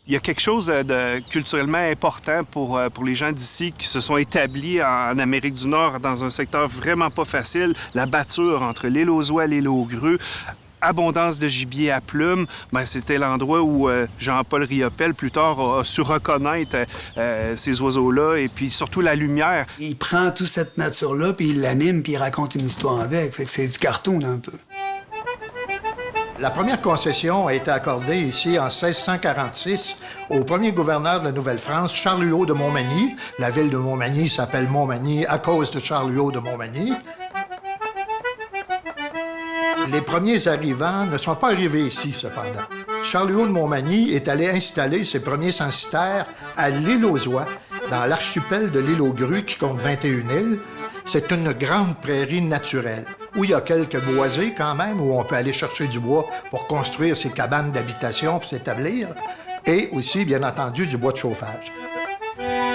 Il y a quelque chose de culturellement important pour les gens d'ici qui se sont établis en Amérique du Nord dans un secteur vraiment pas facile. La batture entre l'île aux Oies et l'île aux Grues, abondance de gibier à plumes, ben, c'était l'endroit où Jean-Paul Riopelle, plus tard, a su reconnaître ces oiseaux-là et puis surtout la lumière. Il prend toute cette nature-là, puis il l'anime, puis il raconte une histoire avec. Fait que c'est du cartoon, un peu. La première concession a été accordée ici en 1646 au premier gouverneur de la Nouvelle-France, Charles Huot de Montmagny. La ville de Montmagny s'appelle Montmagny à cause de Charles Huot de Montmagny. Les premiers arrivants ne sont pas arrivés ici, cependant. Charles Huot de Montmagny est allé installer ses premiers censitaires à l'île aux Oies, dans l'archipel de l'île aux Grues, qui compte 21 îles. C'est une grande prairie naturelle, où il y a quelques boisés quand même, où on peut aller chercher du bois pour construire ses cabanes d'habitation pour s'établir, et aussi, bien entendu, du bois de chauffage.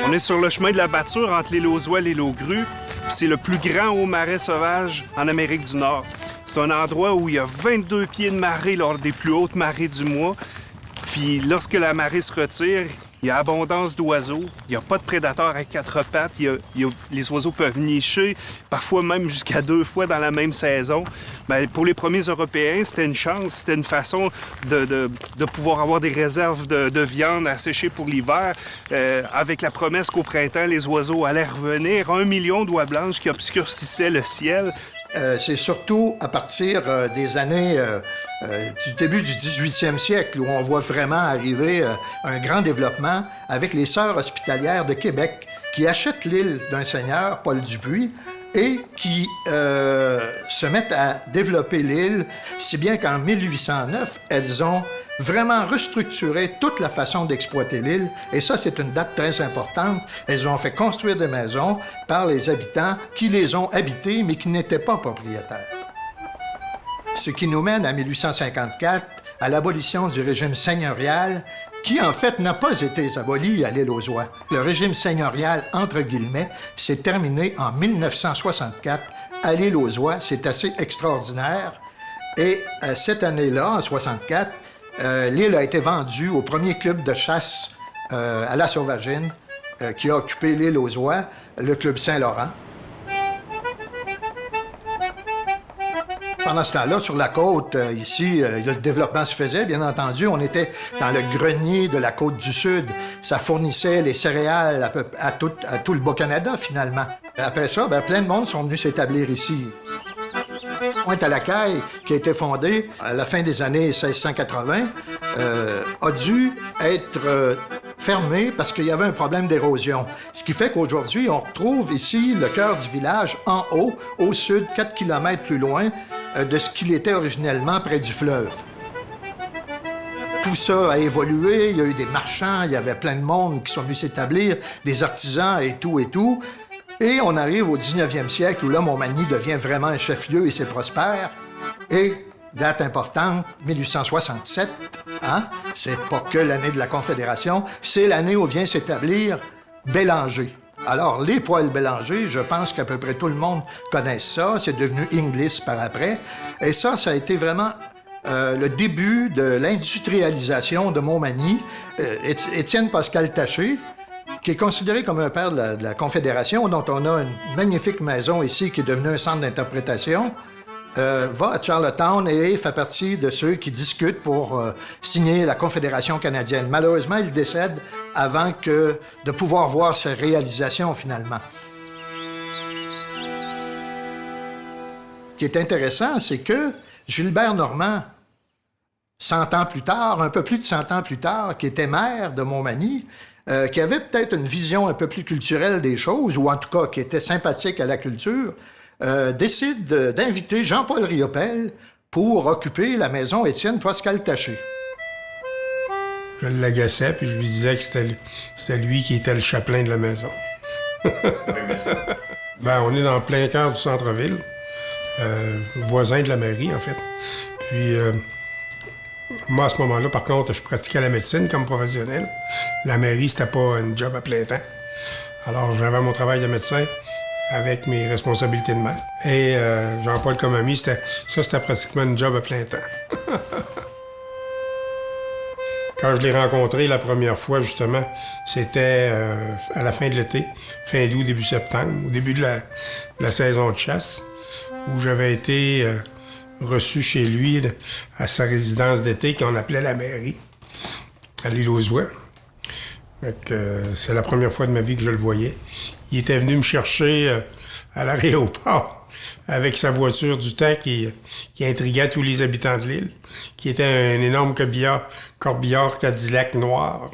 On est sur le chemin de la batture entre l'île aux Oies et l'île aux Grues. C'est le plus grand haut marais sauvage en Amérique du Nord. C'est un endroit où il y a 22 pieds de marée lors des plus hautes marées du mois. Puis lorsque la marée se retire, il y a abondance d'oiseaux. Il n'y a pas de prédateurs à quatre pattes. Les oiseaux peuvent nicher, parfois même jusqu'à 2 fois dans la même saison. Bien, pour les premiers Européens, c'était une chance, c'était une façon de pouvoir avoir des réserves de viande à sécher pour l'hiver, avec la promesse qu'au printemps, les oiseaux allaient revenir. 1 million d'oies blanches qui obscurcissaient le ciel. C'est surtout à partir des années du début du 18e siècle où on voit vraiment arriver un grand développement avec les Sœurs hospitalières de Québec qui achètent l'île d'un seigneur, Paul Dupuis, et qui se mettent à développer l'île, si bien qu'en 1809, elles ont vraiment restructuré toute la façon d'exploiter l'île. Et ça, c'est une date très importante. Elles ont fait construire des maisons par les habitants qui les ont habitées, mais qui n'étaient pas propriétaires. Ce qui nous mène à 1854, à l'abolition du régime seigneurial, qui, en fait, n'a pas été aboli à l'île aux Oies. Le régime seigneurial, entre guillemets, s'est terminé en 1964 à l'île aux Oies. C'est assez extraordinaire. Et cette année-là, en 64, l'île a été vendue au premier club de chasse à la Sauvagine qui a occupé l'île aux Oies, le club Saint-Laurent. Pendant ce temps-là, sur la côte, ici, le développement se faisait, bien entendu. On était dans le grenier de la côte du Sud. Ça fournissait les céréales à tout le Bas-Canada, finalement. Après ça, plein de monde sont venus s'établir ici. Pointe-à-la-Caille, qui a été fondée à la fin des années 1680, a dû être fermée parce qu'il y avait un problème d'érosion. Ce qui fait qu'aujourd'hui, on retrouve ici le cœur du village en haut, au sud, 4 km plus loin de ce qu'il était originellement près du fleuve. Tout ça a évolué, il y a eu des marchands, il y avait plein de monde qui sont venus s'établir, des artisans et tout et tout. Et on arrive au 19e siècle où là, Montmagny devient vraiment un chef-lieu et c'est prospère. Et, date importante, 1867, hein? C'est pas que l'année de la Confédération, c'est l'année où vient s'établir Bélanger. Alors, les poêles Bélanger, je pense qu'à peu près tout le monde connaît ça. C'est devenu Inglis par après. Et ça a été vraiment le début de l'industrialisation de Montmagny. Étienne Pascal Taché, qui est considéré comme un père de la Confédération, dont on a une magnifique maison ici qui est devenue un centre d'interprétation, va à Charlottetown et fait partie de ceux qui discutent pour signer la Confédération canadienne. Malheureusement, il décède avant de pouvoir voir ses réalisations, finalement. Ce qui est intéressant, c'est que Gilbert Normand, 100 ans plus tard, un peu plus de 100 ans plus tard, qui était maire de Montmagny, qui avait peut-être une vision un peu plus culturelle des choses, ou en tout cas qui était sympathique à la culture, décide d'inviter Jean-Paul Riopelle pour occuper la maison Étienne Pascal Taché. Je l'agaçais, puis je lui disais que c'était lui qui était le chapelain de la maison. On est dans le plein cœur du centre-ville, voisin de la mairie, en fait. Puis, moi, à ce moment-là, par contre, je pratiquais la médecine comme professionnel. La mairie, c'était pas un job à plein temps. Alors, j'avais mon travail de médecin avec mes responsabilités de maître. Et Jean-Paul comme ami, c'était pratiquement un job à plein temps. Quand je l'ai rencontré la première fois, justement, c'était à la fin de l'été, fin d'août, début septembre, au début de la saison de chasse, où j'avais été reçu chez lui à sa résidence d'été qu'on appelait la mairie, à l'île aux Oies. C'est la première fois de ma vie que je le voyais. Il était venu me chercher à l'aéroport avec sa voiture du temps qui intriguait tous les habitants de l'île, qui était un énorme corbillard Cadillac noir.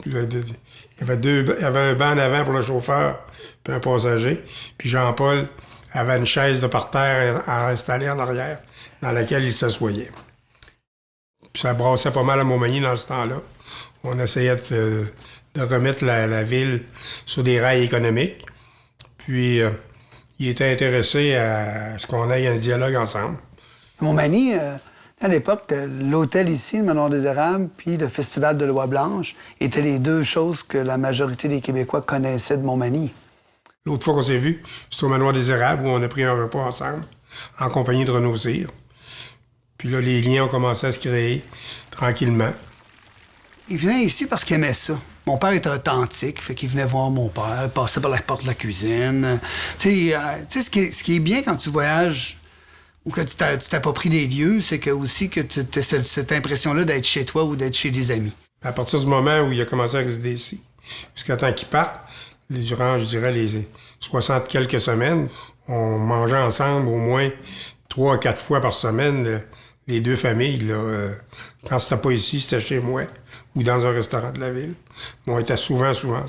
Il y avait un banc en avant pour le chauffeur puis un passager. Puis Jean-Paul avait une chaise de parterre installée en arrière dans laquelle il s'assoyait. Puis ça brassait pas mal à Montmagny dans ce temps-là. On essayait de remettre la ville sur des rails économiques. Puis il était intéressé à ce qu'on ait un dialogue ensemble. Montmagny, à l'époque, l'hôtel ici, le Manoir des Érables, puis le Festival de l'Oie Blanche étaient les deux choses que la majorité des Québécois connaissaient de Montmagny. L'autre fois qu'on s'est vu, c'était au Manoir des Érables où on a pris un repas ensemble, en compagnie de Renaud Cyr. Puis là, les liens ont commencé à se créer tranquillement. Il venait ici parce qu'il aimait ça. Mon père était authentique, fait qu'il venait voir mon père, il passait par la porte de la cuisine. Tu sais, ce qui est bien quand tu voyages ou que tu t'appropries des lieux, c'est que aussi que tu as cette impression-là d'être chez toi ou d'être chez des amis. À partir du moment où il a commencé à résider ici, jusqu'à temps qu'il parte, durant, je dirais, les 60 quelques semaines, on mangeait ensemble au moins 3 à 4 fois par semaine, les deux familles. Là, quand c'était pas ici, c'était chez moi ou dans un restaurant de la ville. Mais on était souvent ensemble.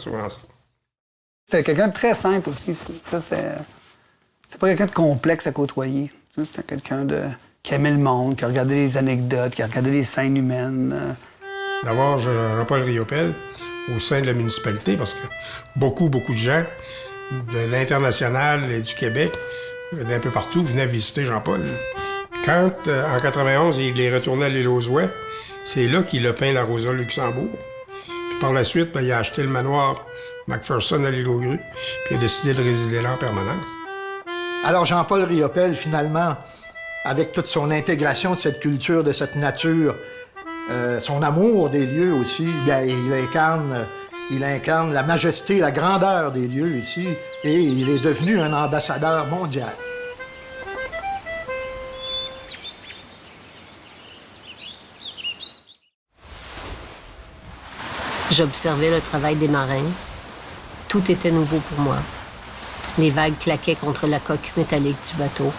C'était quelqu'un de très simple aussi. Ça, c'est pas quelqu'un de complexe à côtoyer. C'était quelqu'un qui aimait le monde, qui regardait les anecdotes, qui regardait les scènes humaines. D'abord, Jean-Paul Riopel, au sein de la municipalité, parce que beaucoup de gens de l'international et du Québec, d'un peu partout, venaient visiter Jean-Paul. Quand, en 91, il est retourné à l'île aux Oies, c'est là qu'il a peint la Rosa Luxembourg. Puis par la suite, il a acheté le manoir Macpherson à l'île aux Grues, puis il a décidé de résider là en permanence. Alors Jean-Paul Riopel, finalement, avec toute son intégration de cette culture, de cette nature, son amour des lieux aussi, bien, il incarne la majesté, la grandeur des lieux ici, et il est devenu un ambassadeur mondial. J'observais le travail des marins. Tout était nouveau pour moi. Les vagues claquaient contre la coque métallique du bateau.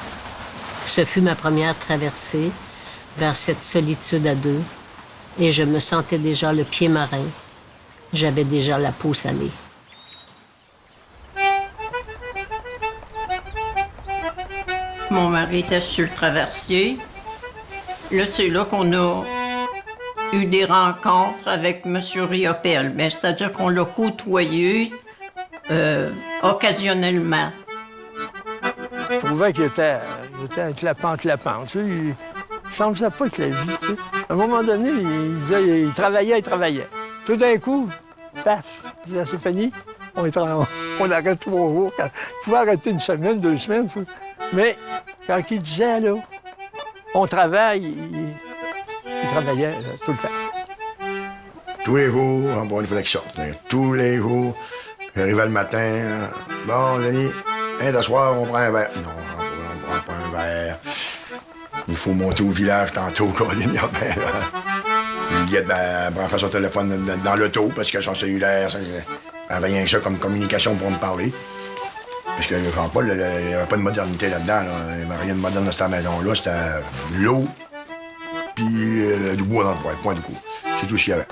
Ce fut ma première traversée vers cette solitude à deux, et je me sentais déjà le pied marin. J'avais déjà la peau salée. Mon mari était sur le traversier. Là, c'est là qu'on a eu des rencontres avec M. Riopel. Ben, c'est-à-dire qu'on l'a côtoyé occasionnellement. Je trouvais qu'il était un clapant. Tu sais, il semblait pas que la vie, tu sais. À un moment donné, il disait, il travaillait. Tout d'un coup, paf, il disait, c'est fini. On arrête 3 jours. Il pouvait arrêter 1 semaine, 2 semaines. Tu sais. Mais quand il disait, là, on travaille, il travaillait là, tout le temps. Tous les jours, bon, il fallait qu'il sorte. Tous les jours, j'arrivais le matin. Bon, Denis, de soir, on prend un verre. Non, on prend pas un verre. Il faut monter au village tantôt, Colin. Juliette, elle prend son téléphone dans l'auto parce que son cellulaire, elle avait rien que ça comme communication pour me parler. Parce que Jean-Paul, il n'y avait pas de modernité là-dedans. Là. Il n'y avait rien de moderne dans cette maison-là. C'était l'eau, puis du bois dans le point de coup. C'est tout ce qu'il y avait.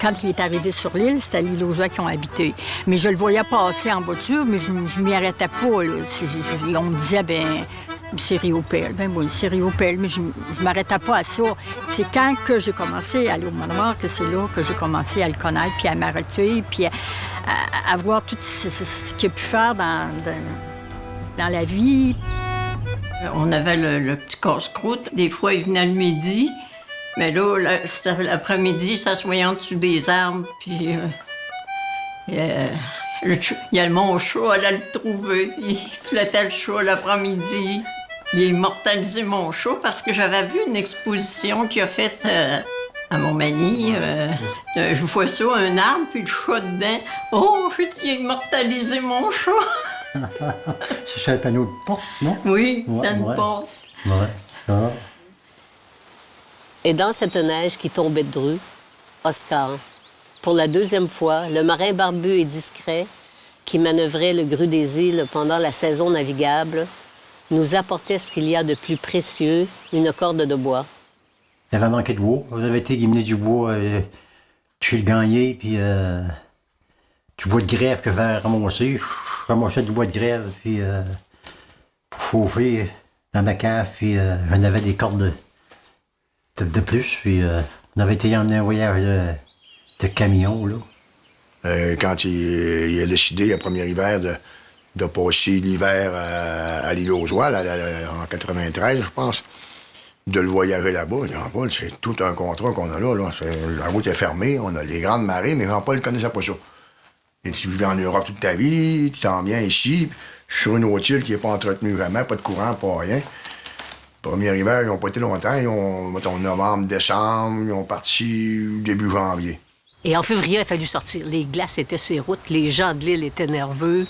Quand il est arrivé sur l'île, c'était l'île aux Oies qui ont habité. Mais je le voyais passer en voiture, mais je m'y arrêtais pas. Là. On me disait, ben c'est Riopel. Ben oui, c'est Riopel, mais je m'arrêtais pas à ça. C'est quand que j'ai commencé à aller au manoir que c'est là que j'ai commencé à le connaître, puis à m'arrêter, puis à voir tout ce qu'il a pu faire dans la vie. On avait le petit casse-croûte. Des fois, il venait le midi. Mais là, l'après-midi, ça se voyait en dessous des arbres, puis il y a mon chat, elle allait le trouver. Il flattait le chat l'après-midi. Il a immortalisé mon chat parce que j'avais vu une exposition qu'il a faite à Montmagny. Je vois ça, un arbre, puis le chat dedans. Oh, j'ai immortalisé mon chat! C'est sur le panneau de porte, non? Oui, Ouais, dans ouais. le port. Ouais. Ah. Et dans cette neige qui tombait de rue, Oscar, pour la deuxième fois, le marin barbu et discret qui manœuvrait le Grue des Îles pendant la saison navigable, nous apportait ce qu'il y a de plus précieux, une corde de bois. Il avait manqué de bois. Vous avez été guimené du bois chez le gagné, puis du bois de grève que j'avais ramassé. Je ramassais du bois de grève, puis pour chauffer dans ma cave, puis j'en avais des cordes de plus, puis on avait été emmené un voyage de camion, là. Quand il a décidé, le premier hiver, de passer l'hiver à l'île aux Oies, en 93, je pense, de le voyager là-bas. Jean-Paul, c'est tout un contrat qu'on a là. La route est fermée, on a les grandes marées, mais Jean-Paul ne connaissait pas ça. Et tu vivais en Europe toute ta vie, tu t'en viens ici, je suis sur une autre île qui n'est pas entretenue vraiment, pas de courant, pas rien. Premier hiver, ils n'ont pas été longtemps, ils ont, mettons, novembre, décembre, ils ont parti début janvier. Et en février, il a fallu sortir. Les glaces étaient sur les routes, les gens de l'île étaient nerveux,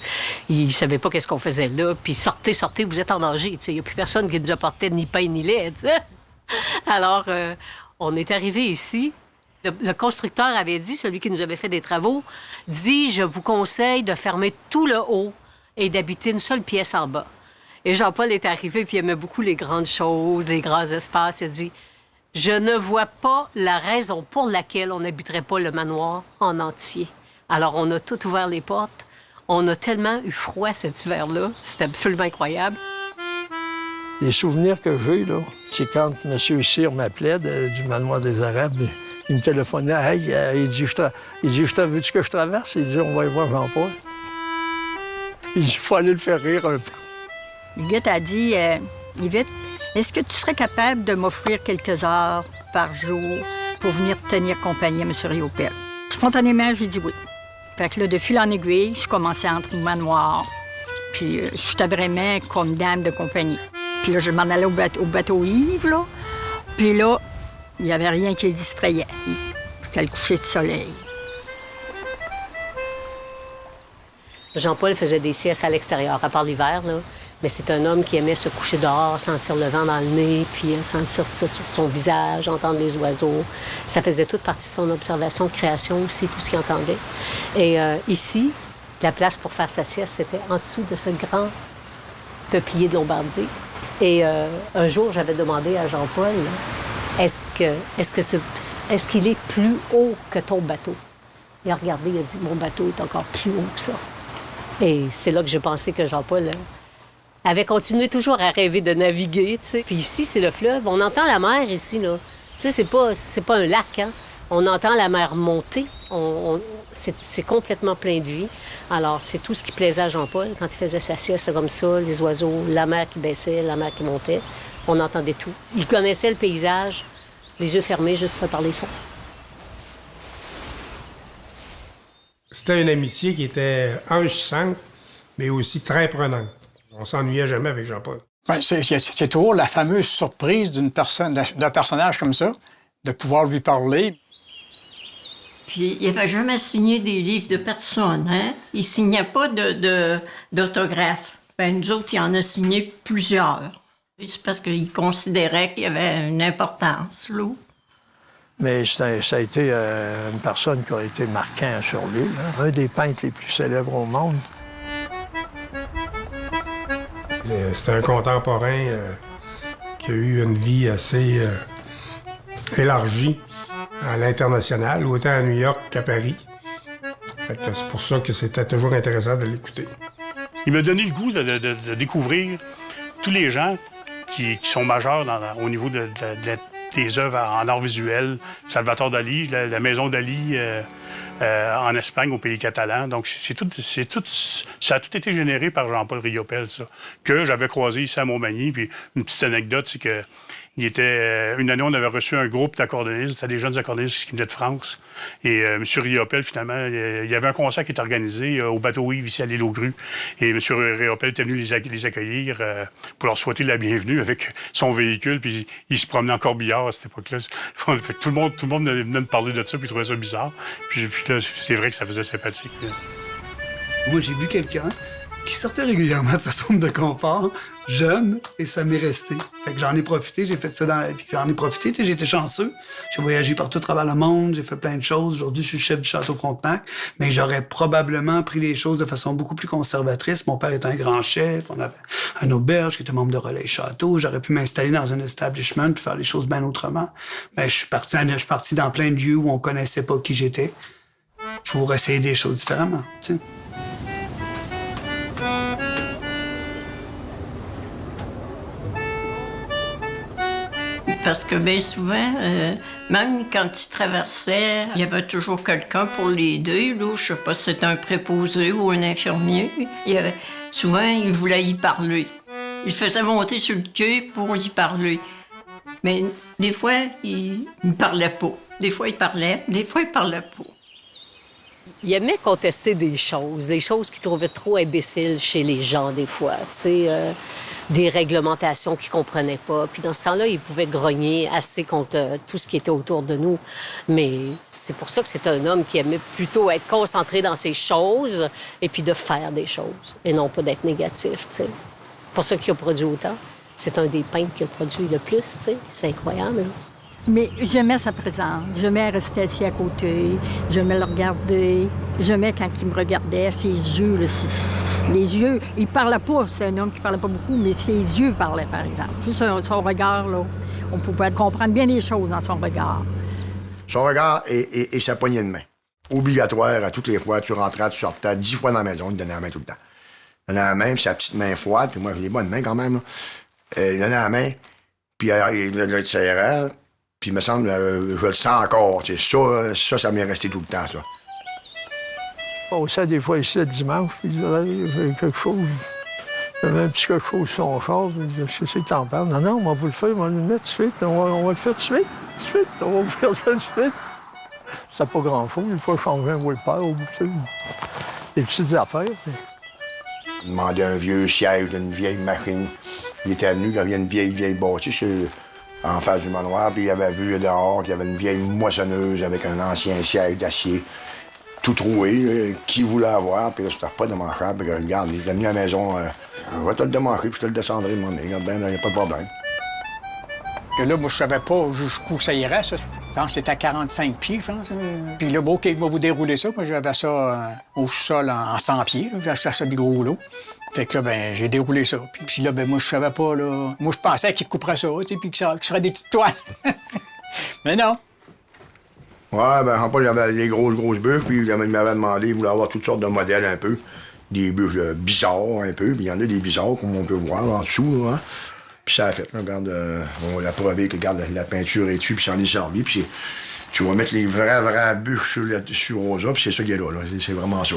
ils ne savaient pas qu'est-ce qu'on faisait là. Puis sortez, vous êtes en danger. Il n'y a plus personne qui nous apportait ni pain ni lait. T'sais. Alors, on est arrivé ici. Le constructeur avait dit, celui qui nous avait fait des travaux, dit, je vous conseille de fermer tout le haut et d'habiter une seule pièce en bas. Et Jean-Paul est arrivé, puis il aimait beaucoup les grandes choses, les grands espaces. Il a dit, je ne vois pas la raison pour laquelle on n'habiterait pas le manoir en entier. Alors, on a tout ouvert les portes. On a tellement eu froid cet hiver-là. C'était absolument incroyable. Les souvenirs que j'ai, là, c'est quand M. Cyr m'appelait du manoir des Arabes. Il me téléphonait. Hey, il dit, veux-tu que je traverse? Il dit, on va aller voir Jean-Paul. Il dit, il faut aller le faire rire un peu. Huguette a dit, Yvette, est-ce que tu serais capable de m'offrir quelques heures par jour pour venir te tenir compagnie à M. Riopelle? Spontanément, j'ai dit oui. Fait que là, de fil en aiguille, je commençais à entrer au manoir. Puis j'étais vraiment comme dame de compagnie. Puis là, je m'en allais au bateau Yves, là. Puis là, il n'y avait rien qui le distrayait. C'était le coucher de soleil. Jean-Paul faisait des siestes à l'extérieur, à part l'hiver, là. Mais c'est un homme qui aimait se coucher dehors, sentir le vent dans le nez, puis sentir ça sur son visage, entendre les oiseaux. Ça faisait toute partie de son observation, création aussi, tout ce qu'il entendait. Et ici, la place pour faire sa sieste, c'était en dessous de ce grand peuplier de Lombardie. Et un jour, j'avais demandé à Jean-Paul, est-ce qu'il est plus haut que ton bateau? Il a regardé, il a dit, mon bateau est encore plus haut que ça. Et c'est là que j'ai pensé que Jean-Paul avait continué toujours à rêver de naviguer, tu sais. Puis ici, c'est le fleuve. On entend la mer ici, là. Tu sais, c'est pas un lac, hein. On entend la mer monter. C'est complètement plein de vie. Alors, c'est tout ce qui plaisait à Jean-Paul quand il faisait sa sieste comme ça, les oiseaux, la mer qui baissait, la mer qui montait. On entendait tout. Il connaissait le paysage, les yeux fermés, juste par les sons. C'était une amitié qui était enrichissante, mais aussi très prenante. On s'ennuyait jamais avec Jean-Paul. Ben, c'est toujours la fameuse surprise d'un personnage comme ça, de pouvoir lui parler. Puis il n'avait jamais signé des livres de personne, hein? Il signait pas d'autographe. Ben, nous autres, il en a signé plusieurs. C'est parce qu'il considérait qu'il y avait une importance, là. Mais ça a été une personne qui a été marquante sur l'île. Hein? Un des peintres les plus célèbres au monde. C'était un contemporain qui a eu une vie assez élargie à l'international, autant à New York qu'à Paris. Fait que c'est pour ça que c'était toujours intéressant de l'écouter. Il m'a donné le goût de découvrir tous les gens qui sont majeurs au niveau des œuvres en art visuel. Salvatore Dali, la maison Dali en Espagne, au pays catalan. Donc, ça a tout été généré par Jean-Paul Riopelle, ça, que j'avais croisé ici à Montmagny. Puis une petite anecdote, c'est que Une année, on avait reçu un groupe d'accordéonistes, c'était des jeunes accordéonistes qui venaient de France. Et M. Riopel, finalement, il y avait un concert qui était organisé au bateau Yves, ici à l'île aux Grues. Et M. Riopel était venu les accueillir pour leur souhaiter la bienvenue avec son véhicule. Puis il se promenait en corbillard à cette époque-là. Tout le monde venait me parler de ça, puis il trouvait ça bizarre. Puis là, c'est vrai que ça faisait sympathique. Moi, j'ai vu quelqu'un qui sortait régulièrement de sa zone de confort, jeune, et ça m'est resté. Fait que j'en ai profité, j'ai fait ça dans la vie. J'en ai profité, tu sais, j'ai été chanceux. J'ai voyagé partout à travers le monde, j'ai fait plein de choses. Aujourd'hui, je suis chef du Château Frontenac, mais j'aurais probablement pris les choses de façon beaucoup plus conservatrice. Mon père était un grand chef, on avait un auberge qui était membre de Relais Château. J'aurais pu m'installer dans un establishment puis faire les choses bien autrement. Mais je suis parti dans plein de lieux où on connaissait pas qui j'étais pour essayer des choses différemment, tu sais. Parce que bien souvent, même quand ils traversaient, il y avait toujours quelqu'un pour l'aider. Là, je sais pas si c'était un préposé ou un infirmier. Souvent, ils voulaient y parler. Ils faisaient monter sur le quai pour y parler. Mais des fois, ils ne parlaient pas. Des fois, ils parlaient, des fois, ils parlaient pas. Il aimait contester des choses qu'il trouvait trop imbéciles chez les gens, des fois. Tu sais, des réglementations qu'il comprenait pas. Puis dans ce temps-là, il pouvait grogner assez contre tout ce qui était autour de nous. Mais c'est pour ça que c'est un homme qui aimait plutôt être concentré dans ses choses et puis de faire des choses, et non pas d'être négatif, tu sais. Pour ça qu'il a produit autant. C'est un des peintres qui a produit le plus, tu sais. C'est incroyable, là. Mais j'aimais sa présence. J'aimais rester assis à côté. J'aimais le regarder. J'aimais quand il me regardait, ses yeux. Là, les yeux, il parlait pas. C'est un homme qui parlait pas beaucoup, mais ses yeux parlaient, par exemple. Juste son regard, là. On pouvait comprendre bien les choses dans son regard. Son regard et sa poignée de main. Obligatoire à toutes les fois. Tu rentrais, tu sortais 10 fois dans la maison. Il te donnait la main tout le temps. Il donnait la main, puis sa petite main froide. Puis moi, j'ai des bonnes mains quand même. Là. Il donnait la main, puis il le serrait. Puis, il me semble, je le sens encore. Ça m'est resté tout le temps, ça. On sait des fois ici le dimanche, puis il disait quelque chose. Il y avait un petit quelque chose sur son char, puis je sais que t'en parles. Non, on va vous le faire, on va le mettre tout de suite. On va le faire tout de suite. Tout de suite. On va vous faire ça tout de suite. C'était pas grand-chose. Une fois, changer un wiper au bout de des petites affaires. Puis... Il demandait un vieux siège d'une vieille machine. Il était venu, il y avait une vieille bâtisse en face du manoir, puis il avait vu dehors qu'il y avait une vieille moissonneuse avec un ancien siège d'acier, tout troué, qui voulait avoir, puis là, c'était pas démanchable, puis regarde, il est venu à la maison, je vais te le démancher, puis je te le descendrai, mon nez, regarde bien, il n'y a pas de problème. Que là, moi, je savais pas jusqu'où ça irait, ça. Je pense que c'était à 45 pieds, je pense. Puis là, bon, OK, il va vous dérouler ça. Moi, j'avais ça au sol en 100 pieds, j'avais ça des gros lots. Fait que là, ben, j'ai déroulé ça. Puis là, ben, moi, je savais pas, là. Moi, je pensais qu'il couperait ça, tu sais, puis que ça serait des petites toiles. Mais non. Ouais, ben, Jean-Paul, il avait des grosses bûches, puis il m'avait demandé, il voulait avoir toutes sortes de modèles un peu. Des bûches bizarres un peu, puis il y en a des bizarres, comme on peut voir là, en dessous, là. Puis ça a fait, là, regarde, on l'a prouvé que, regarde, la peinture est dessus, puis ça en est servi, puis tu vas mettre les vraies bûches sur Rosa, puis c'est ça qui est là. C'est vraiment ça.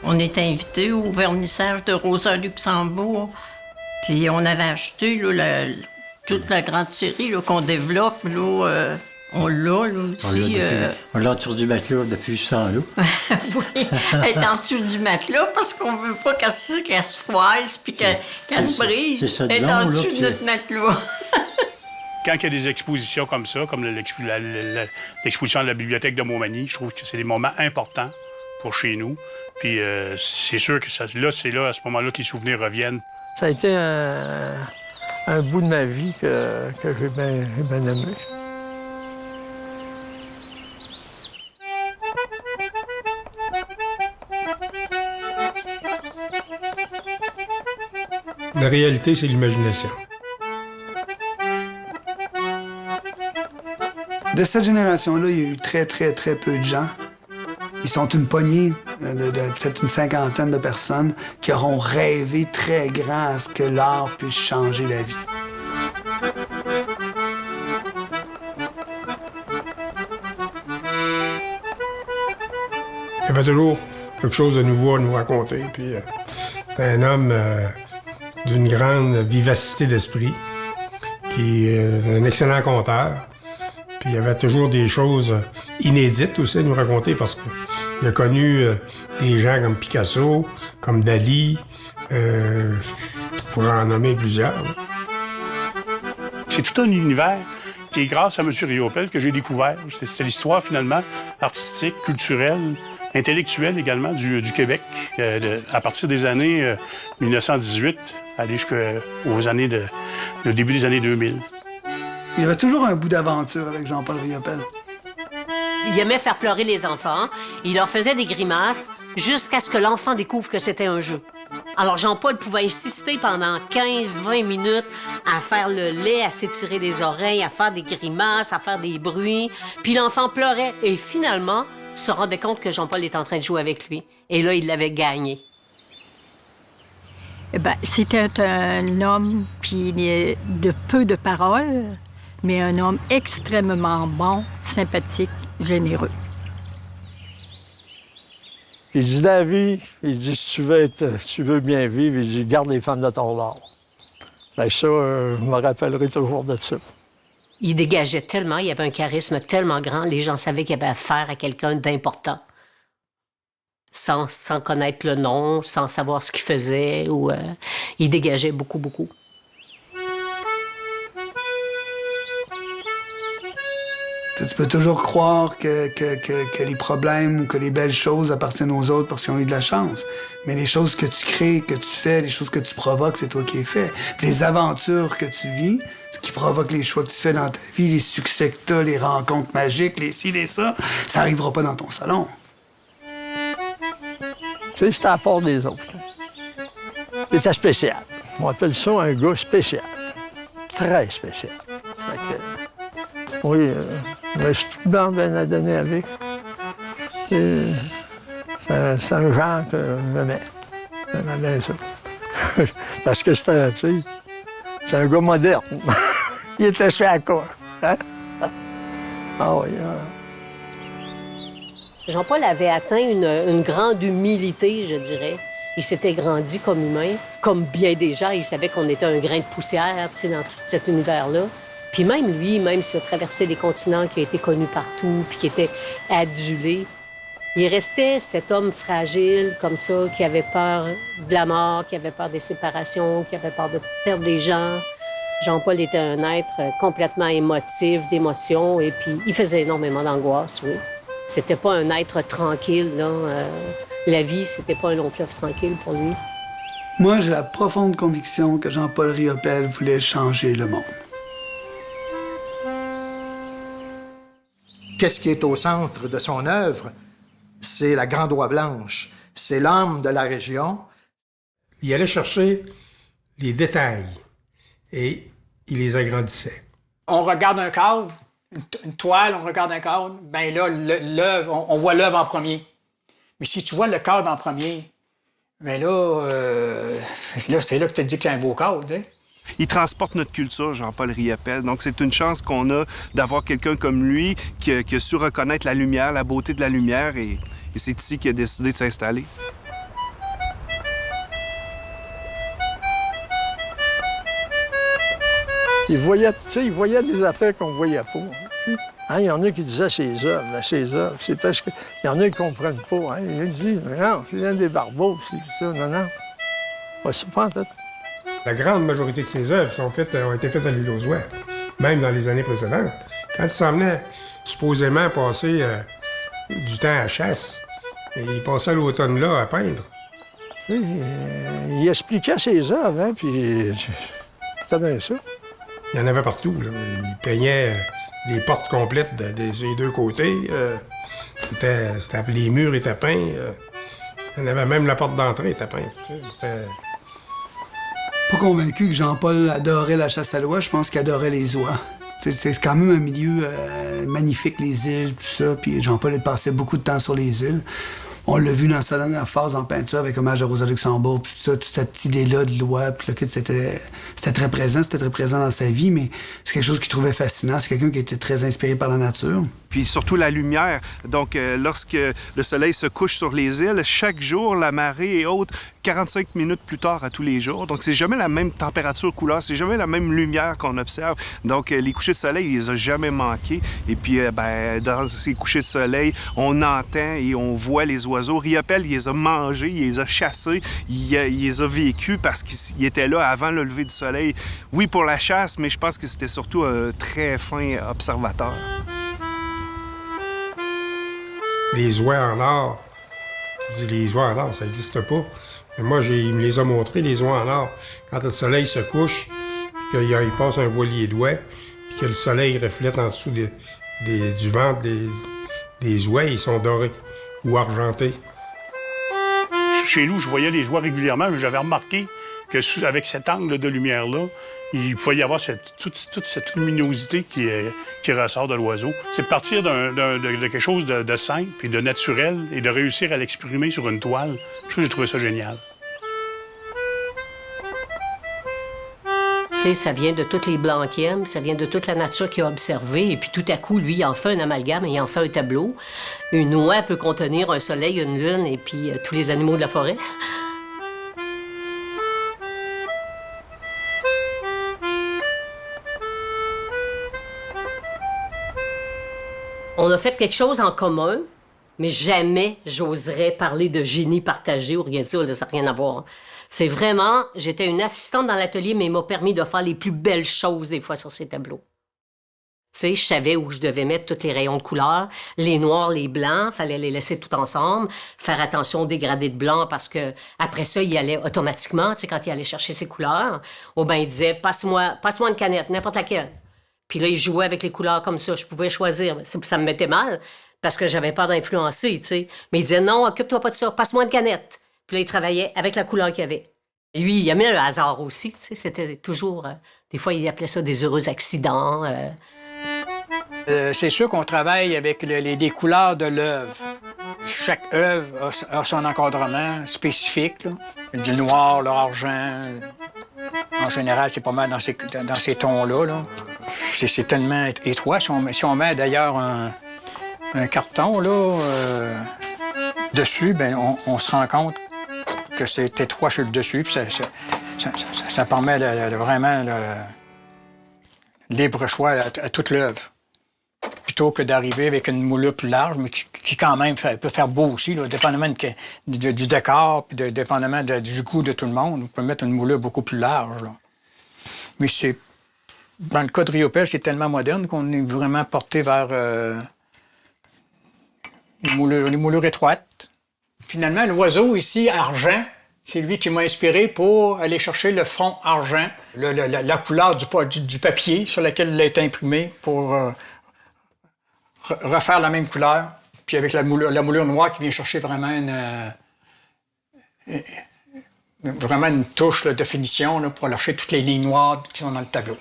On était invités au vernissage de Rosa Luxembourg. Puis on avait acheté là, toute la grande série là, qu'on développe. Là, on l'a là, aussi. On l'a en dessous du matelas depuis ce temps-là. Oui, elle est en dessous du matelas parce qu'on veut pas qu'elle se froisse puis qu'elle se brise. Elle est en dessous de notre matelas. Quand il y a des expositions comme ça, comme l'exposition de la bibliothèque de Montmagny, je trouve que c'est des moments importants pour chez nous. Puis c'est sûr que c'est là, à ce moment-là, que les souvenirs reviennent. Ça a été un bout de ma vie que j'ai bien aimé. La réalité, c'est l'imagination. De cette génération-là, il y a eu très peu de gens. Ils sont une poignée, peut-être une cinquantaine de personnes qui auront rêvé très grand à ce que l'art puisse changer la vie. Il y avait toujours quelque chose de nouveau à nous raconter. Puis c'est un homme d'une grande vivacité d'esprit, qui est un excellent conteur. Puis il y avait toujours des choses inédites aussi à nous raconter parce qu'il a connu des gens comme Picasso, comme Dali, je pourrais en nommer plusieurs. C'est tout un univers qui est grâce à M. Riopelle que j'ai découvert. C'était l'histoire, finalement, artistique, culturelle, intellectuelle également du Québec, à partir des années 1918, aller jusqu'aux années le début des années 2000. Il y avait toujours un bout d'aventure avec Jean-Paul Riopelle. Il aimait faire pleurer les enfants. Il leur faisait des grimaces jusqu'à ce que l'enfant découvre que c'était un jeu. Alors Jean-Paul pouvait insister pendant 15-20 minutes à faire le lait, à s'étirer les oreilles, à faire des grimaces, à faire des bruits. Puis l'enfant pleurait et finalement se rendait compte que Jean-Paul était en train de jouer avec lui. Et là, il l'avait gagné. C'était un homme puis de peu de paroles, mais un homme extrêmement bon, sympathique, généreux. Il dit dans la vie, il dit si tu veux bien vivre, il dit garde les femmes de ton bord. Ça, je me rappellerai toujours de ça. Il dégageait tellement, il avait un charisme tellement grand, les gens savaient qu'il avait affaire à quelqu'un d'important. Sans connaître le nom, sans savoir ce qu'il faisait, il dégageait beaucoup, beaucoup. Tu peux toujours croire que les problèmes ou que les belles choses appartiennent aux autres parce qu'ils ont eu de la chance. Mais les choses que tu crées, que tu fais, les choses que tu provoques, c'est toi qui les fais. Puis les aventures que tu vis, ce qui provoque les choix que tu fais dans ta vie, les succès que tu as, les rencontres magiques, les ci, les ça n'arrivera pas dans ton salon. Tu sais, c'était à part des autres. Il était spécial. On appelle ça un gars spécial. Très spécial. Oui, je suis tout bien adonné avec. C'est un genre que j'aimais. J'aimais bien ça. Parce que c'était, tu sais, c'est un gars moderne. Il était chez à quoi. Hein? Ah oui. Jean-Paul avait atteint une grande humilité, je dirais. Il s'était grandi comme humain. Comme bien des gens, il savait qu'on était un grain de poussière, tu sais, dans tout cet univers-là. Puis même lui, même s'il a traversé les continents, qui a été connu partout, puis qui était adulé, il restait cet homme fragile, comme ça, qui avait peur de la mort, qui avait peur des séparations, qui avait peur de perdre des gens. Jean-Paul était un être complètement émotif, d'émotions, et puis il faisait énormément d'angoisse, oui. C'était pas un être tranquille, là. La vie, c'était pas un long fleuve tranquille pour lui. Moi, j'ai la profonde conviction que Jean-Paul Riopelle voulait changer le monde. Qu'est-ce qui est au centre de son œuvre? C'est la Grande Oie Blanche. C'est l'âme de la région. Il allait chercher les détails et il les agrandissait. On regarde un cadre, une toile, on regarde un cadre, bien là, l'œuvre, on voit l'œuvre en premier. Mais si tu vois le cadre en premier, bien là, c'est là que tu te dis que c'est un beau cadre, tu sais. Il transporte notre culture, Jean-Paul Riopelle. Donc, c'est une chance qu'on a d'avoir quelqu'un comme lui qui a su reconnaître la lumière, la beauté de la lumière, et c'est ici qu'il a décidé de s'installer. Il voyait des affaires qu'on ne voyait pas. Hein, il y en a qui disaient ses œuvres. C'est parce qu'il y en a qui ne comprennent pas. Hein. Il dit, non, c'est un des barbeaux, c'est ça. Non. Ouais, c'est pas en fait. La grande majorité de ses œuvres ont été faites à l'île aux Oies, même dans les années précédentes. Quand il s'en venait supposément passer du temps à chasse, et il passait l'automne là à peindre. Il expliquait ses œuvres, hein, puis c'était bien ça. Il y en avait partout, là. Il peignait des portes complètes des deux côtés. Les murs étaient peints. Il y en avait même la porte d'entrée était peinte. C'était... Pas convaincu que Jean-Paul adorait la chasse à l'oie, je pense qu'il adorait les oies. C'est quand même un milieu magnifique, les îles, tout ça. Puis Jean-Paul passait beaucoup de temps sur les îles. On l'a vu dans sa dernière phase en peinture avec hommage à Rosa Luxembourg, puis tout ça, toute cette idée-là de l'oie, puis là, c'était très présent dans sa vie, mais c'est quelque chose qu'il trouvait fascinant. C'est quelqu'un qui était très inspiré par la nature. puis surtout la lumière. Donc, lorsque le soleil se couche sur les îles, chaque jour, la marée est haute 45 minutes plus tard à tous les jours. Donc, c'est jamais la même température, couleur, c'est jamais la même lumière qu'on observe. Donc, les couchers de soleil, il les a jamais manqués. Et puis, dans ces couchers de soleil, on entend et on voit les oiseaux. Riopelle, il les a mangés, il les a chassés, il les a vécus parce qu'il était là avant le lever du soleil. Oui, pour la chasse, mais je pense que c'était surtout un très fin observateur. Les oies en or. Tu dis les oies en or, ça n'existe pas. Mais moi, il me les a montrés, les oies en or. Quand le soleil se couche, puis qu'il passe un voilier d'oies, puis que le soleil reflète en dessous du ventre des oies, ils sont dorés ou argentés. Chez nous, je voyais les oies régulièrement, mais j'avais remarqué qu'avec cet angle de lumière-là, il pouvait y avoir toute cette luminosité qui ressort de l'oiseau. C'est de partir de quelque chose de simple et de naturel et de réussir à l'exprimer sur une toile. J'ai trouvé ça génial. Tu sais, ça vient de tous les blancs qu'il aime, ça vient de toute la nature qu'il a observée, et puis tout à coup, lui, il en fait un amalgame et il en fait un tableau. Une oie peut contenir un soleil, une lune, et puis tous les animaux de la forêt. On a fait quelque chose en commun, mais jamais j'oserais parler de génie partagé ou rien de ça, ça n'a rien à voir. C'est vraiment, j'étais une assistante dans l'atelier, mais il m'a permis de faire les plus belles choses des fois sur ces tableaux. Tu sais, je savais où je devais mettre tous les rayons de couleur, les noirs, les blancs, fallait les laisser tout ensemble, faire attention aux dégradés de blanc parce que après ça, il allait automatiquement, tu sais, quand il allait chercher ses couleurs, ou bien il disait, passe-moi une canette, n'importe laquelle. Puis là, il jouait avec les couleurs comme ça. Je pouvais choisir. Ça me mettait mal parce que j'avais peur d'influencer, tu sais. Mais il disait, non, occupe-toi pas de ça, passe-moi une canette. Puis là, il travaillait avec la couleur qu'il avait. Et lui, il aimait le hasard aussi, tu sais. C'était toujours... des fois, il appelait ça des heureux accidents. C'est sûr qu'on travaille avec les couleurs de l'œuvre. Chaque œuvre a son encadrement spécifique, là. Du noir, l'argent. En général, c'est pas mal dans ces tons-là, là. C'est tellement étroit. Si on met d'ailleurs un carton là, dessus, ben on se rend compte que c'est étroit sur le dessus. Puis ça permet vraiment le libre choix à toute l'œuvre. Plutôt que d'arriver avec une moulure plus large, mais qui quand même peut faire beau aussi, là, dépendamment du décor, puis dépendamment du goût de tout le monde. On peut mettre une moulure beaucoup plus large. Là. Mais c'est... Dans le cas de Riopelle, c'est tellement moderne qu'on est vraiment porté vers les moulures étroites. Finalement, l'oiseau ici, argent, c'est lui qui m'a inspiré pour aller chercher le fond argent, la couleur du papier sur lequel il a été imprimé pour refaire la même couleur, puis avec la moulure noire qui vient chercher vraiment une touche de finition là, pour lâcher toutes les lignes noires qui sont dans le tableau.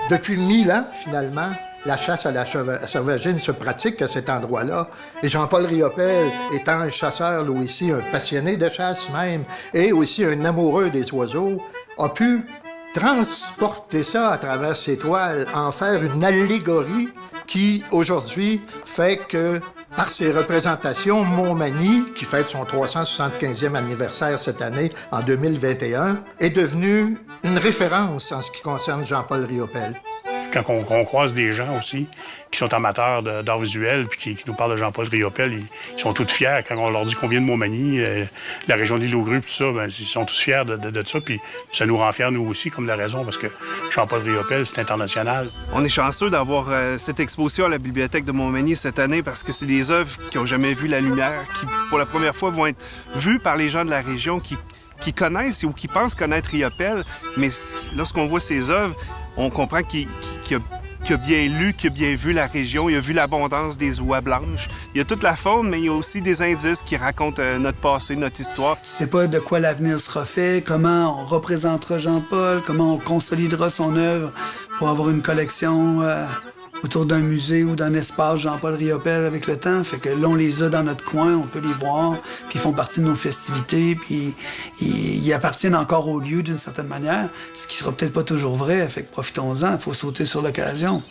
Depuis 1000 ans, finalement, la chasse à la sauvagine se pratique à cet endroit-là. Et Jean-Paul Riopelle, étant un chasseur, lui aussi, un passionné de chasse même, et aussi un amoureux des oiseaux, a pu transporter ça à travers ses toiles, en faire une allégorie qui, aujourd'hui, fait que, par ses représentations, Montmagny, qui fête son 375e anniversaire cette année, en 2021, est devenu une référence en ce qui concerne Jean-Paul Riopelle. Quand on croise des gens aussi qui sont amateurs d'art visuel puis qui nous parlent de Jean-Paul Riopelle, ils sont tous fiers. Quand on leur dit qu'on vient de Montmagny, la région de l'Île-aux-Grues, tout ça, ben, ils sont tous fiers de ça. Puis ça nous rend fiers, nous aussi, comme la raison, parce que Jean-Paul Riopelle, c'est international. On est chanceux d'avoir cette exposition à la Bibliothèque de Montmagny cette année parce que c'est des œuvres qui n'ont jamais vu la lumière, qui, pour la première fois, vont être vues par les gens de la région qui connaissent ou qui pensent connaître Riopelle. Mais lorsqu'on voit ces œuvres, on comprend qu'il a bien lu, qu'il a bien vu la région, il a vu l'abondance des oies blanches. Il y a toute la faune, mais il y a aussi des indices qui racontent notre passé, notre histoire. Tu sais pas de quoi l'avenir sera fait, comment on représentera Jean-Paul, comment on consolidera son œuvre pour avoir une collection autour d'un musée ou d'un espace Jean-Paul Riopelle avec le temps. Fait que là, on les a dans notre coin, on peut les voir, puis ils font partie de nos festivités, puis ils appartiennent encore au lieu d'une certaine manière, ce qui sera peut-être pas toujours vrai. Fait que profitons-en, il faut sauter sur l'occasion.